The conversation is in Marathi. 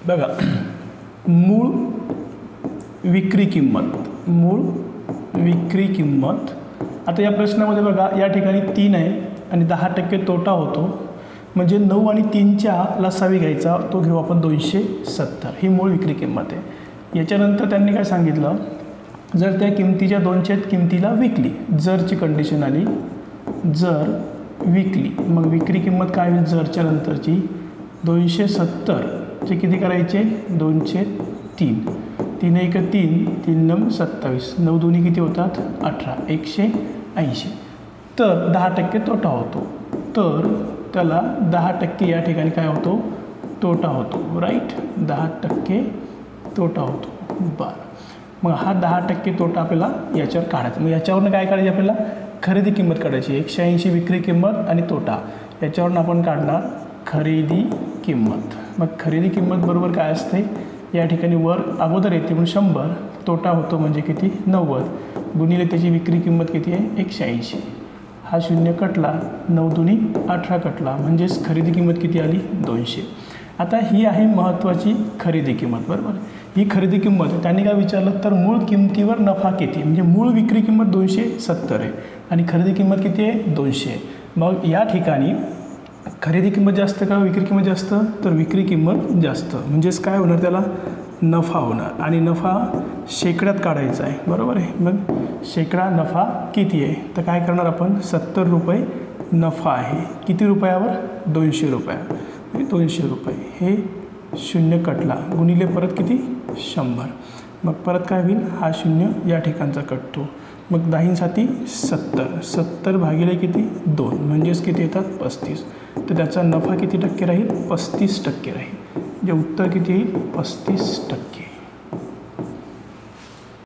बघा, मूळ विक्री किंमत आता या प्रश्नामध्ये बघा या ठिकाणी 3 आहे आणि 10% तोटा होतो, म्हणजे 9 आणि 3च्या लसावी घ्यायचा, तो घेऊ आपण 270. ही मूळ विक्री किंमत आहे. याच्यानंतर त्यांनी काय सांगितलं, जर त्या किमतीच्या 2/3 किमतीला विकली, जरची कंडिशन आली, जर विकली, मग विक्री किंमत काय होईल जरच्या नंतरची 270 चे किती करायचे 2/3, 3 1 3, 3 9 27, 9 2 किती होतात 18, 180. तर 10% तोटा होतो, तर त्याला 10% या ठिकाणी काय होतो तोटा होतो, राईट. 10% तोटा होतो. बरं, मग हा 10% तोटा आपल्याला याच्यावर काढायचा. मग याच्यावरनं काय काढायची आपल्याला खरेदी किंमत काढायची. 180 विक्री किंमत आणि तोटा, याच्यावरून आपण काढणार खरेदी किंमत. मग खरेदी किंमत बरोबर काय असते, या ठिकाणी वर अगोदर येते म्हणून 100, तोटा होतो म्हणजे किती 90, गुणिले त्याची विक्री किंमत किती आहे 180. हा 0 कटला, 9 2 18 कटला, म्हणजेच खरेदी किंमत किती आली 200. आता ही आहे महत्त्वाची खरेदी किंमत, बरोबर. ही खरेदी किंमत त्यांनी काय विचारलं, तर मूळ किमतीवर नफा किती, म्हणजे मूळ विक्री किंमत 270 आहे आणि खरेदी किंमत किती आहे 200. मग या ठिकाणी खरेदी किंमत जास्त का विक्री किंमत जास्त, तर विक्री किंमत जास्त, म्हणजेच काय होणार त्याला नफा होणार, आणि नफा शेकड्यात काढायचा आहे, बरोबर आहे. मग शेकडा नफा किती आहे, तर काय करणार आपण 70 रुपये नफा आहे, किती रुपयावर 200 रुपयावर, 200 रुपये. हे 0 कटला, गुणिले परत किती 100, मग परत काय होईल हा 0 या ठिकाणचा कटतो, मग 10 7 70, 70 भागिले किती 2, म्हणजेच किती येतात 35. तर त्याचा नफा किती टक्के राहील 35% राहील, म्हणजे उत्तर किती येईल 35%.